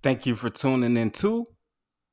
Thank you for tuning in to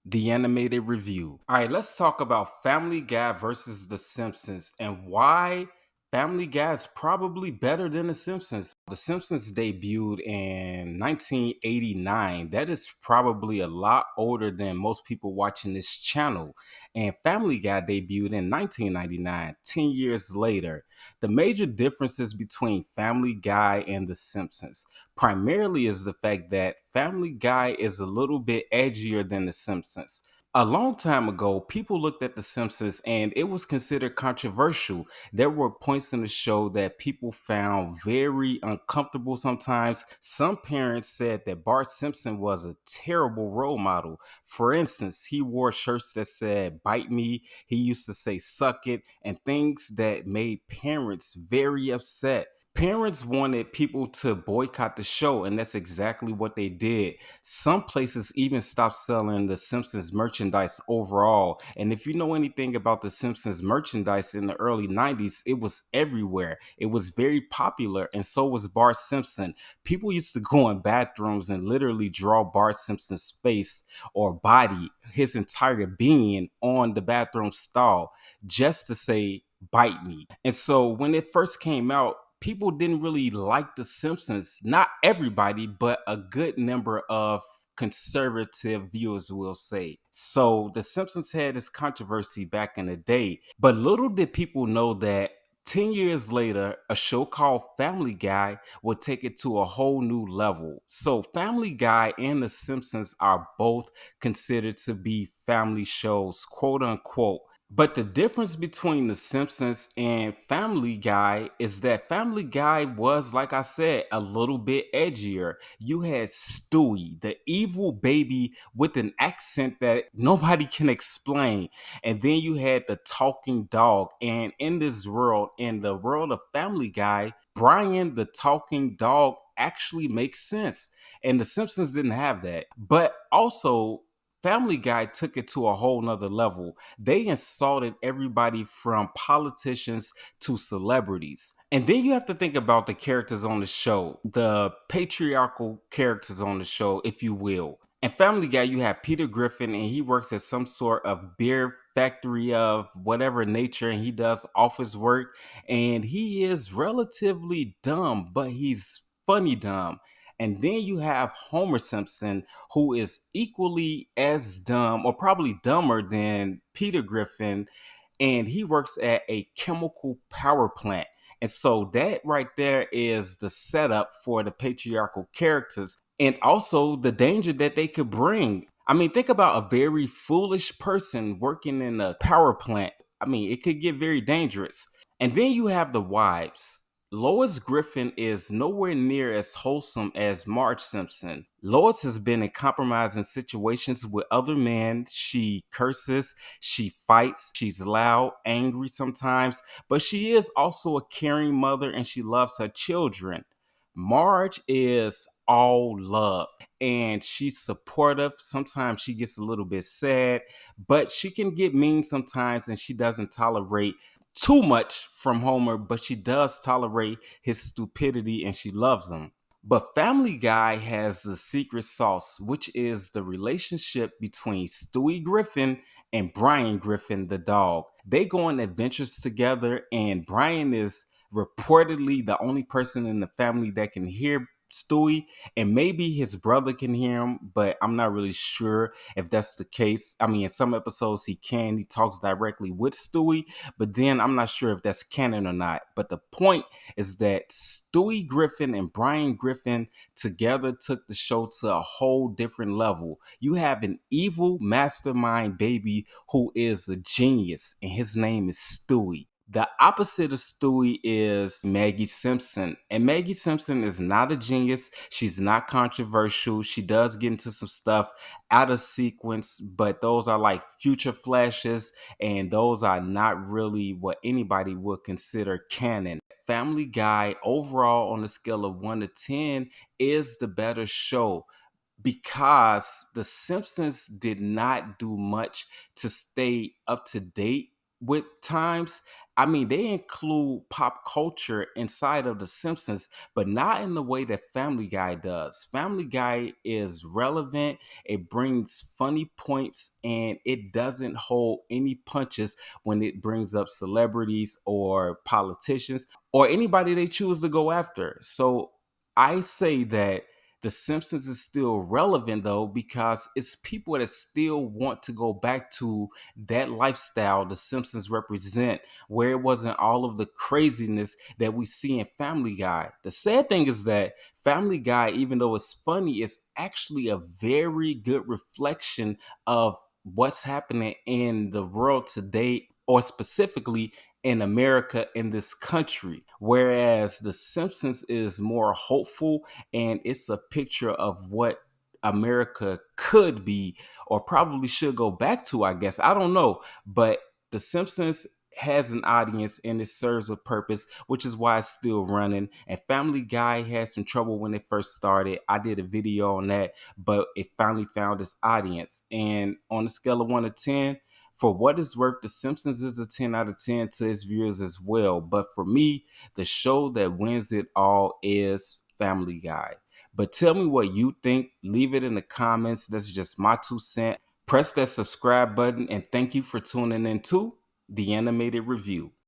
the animated review. All right, let's talk about Family Guy versus The Simpsons and why Family Guy is probably better than The Simpsons. The Simpsons debuted in 1989. That is probably a lot older than most people watching this channel. And Family Guy debuted in 1999, 10 years later. The major differences between Family Guy and The Simpsons primarily is the fact that Family Guy is a little bit edgier than The Simpsons. A long time ago, people looked at The Simpsons and it was considered controversial. There were points in the show that people found very uncomfortable sometimes. Some parents said that Bart Simpson was a terrible role model. For instance, he wore shirts that said, "Bite me." He used to say, "Suck it," and things that made parents very upset. Parents wanted people to boycott the show, and that's exactly what they did. Some places even stopped selling the Simpsons merchandise overall. And if you know anything about the Simpsons merchandise in the early 90s, it was everywhere. It was very popular, and so was Bart Simpson. People used to go in bathrooms and literally draw Bart Simpson's face or body, his entire being, on the bathroom stall just to say, "Bite me." And so when it first came out, people didn't really like The Simpsons. Not everybody, but a good number of conservative viewers will say. So The Simpsons had this controversy back in the day, but little did people know that 10 years later, a show called Family Guy would take it to a whole new level. So Family Guy and The Simpsons are both considered to be family shows, quote unquote. But the difference between The Simpsons and Family Guy is that Family Guy was, like I said, a little bit edgier. You had Stewie, the evil baby with an accent that nobody can explain. And then you had the talking dog. And in this world, in the world of Family Guy, Brian the talking dog actually makes sense. And The Simpsons didn't have that. But also, Family Guy took it to a whole nother level. They insulted everybody from politicians to celebrities. And then you have to think about the characters on the show, the patriarchal characters on the show, if you will. In Family Guy, you have Peter Griffin, and he works at some sort of beer factory of whatever nature, and he does office work. And he is relatively dumb, but he's funny dumb. And then you have Homer Simpson, who is equally as dumb or probably dumber than Peter Griffin, and he works at a chemical power plant. And so that right there is the setup for the patriarchal characters and also the danger that they could bring. I mean, think about a very foolish person working in a power plant. I mean, it could get very dangerous. And then you have the wives. Lois Griffin is nowhere near as wholesome as Marge Simpson. Lois has been in compromising situations with other men. She curses, she fights, she's loud, angry sometimes, but she is also a caring mother and she loves her children. Marge is all love and she's supportive. Sometimes she gets a little bit sad, but she can get mean sometimes and she doesn't tolerate too much from Homer, but she does tolerate his stupidity and she loves him. But Family Guy has the secret sauce, which is the relationship between Stewie Griffin and Brian Griffin, the dog. They go on adventures together, and Brian is reportedly the only person in the family that can hear Stewie, and maybe his brother can hear him, but I'm not really sure if that's the case. I mean, in some episodes he talks directly with Stewie, but then I'm not sure if that's canon or not. But the point is that Stewie Griffin and Brian Griffin together took the show to a whole different level. You have an evil mastermind baby who is a genius, and his name is Stewie. The opposite of Stewie is Maggie Simpson. And Maggie Simpson is not a genius. She's not controversial. She does get into some stuff out of sequence, but those are like future flashes, and those are not really what anybody would consider canon. Family Guy, overall, on a scale of 1 to 10, is the better show because The Simpsons did not do much to stay up to date with times. I mean, they include pop culture inside of The Simpsons, but not in the way that Family Guy does. Family Guy is relevant, it brings funny points, and it doesn't hold any punches when it brings up celebrities or politicians or anybody they choose to go after. So I say that the Simpsons is still relevant though, because it's people that still want to go back to that lifestyle the Simpsons represent, where it wasn't all of the craziness that we see in Family Guy. The sad thing is that Family Guy, even though it's funny, is actually a very good reflection of what's happening in the world today, or specifically in America, in this country. Whereas The Simpsons is more hopeful, and it's a picture of what America could be, or probably should go back to, I guess. I don't know. But The Simpsons has an audience and it serves a purpose, which is why it's still running. And Family Guy had some trouble when it first started. I did a video on that, but it finally found its audience. And on a scale of 1 to 10, for what it's worth, The Simpsons is a 10 out of 10 to its viewers as well. But for me, the show that wins it all is Family Guy. But tell me what you think. Leave it in the comments. That's just my 2 cents. Press that subscribe button, and thank you for tuning in to The Animated Review.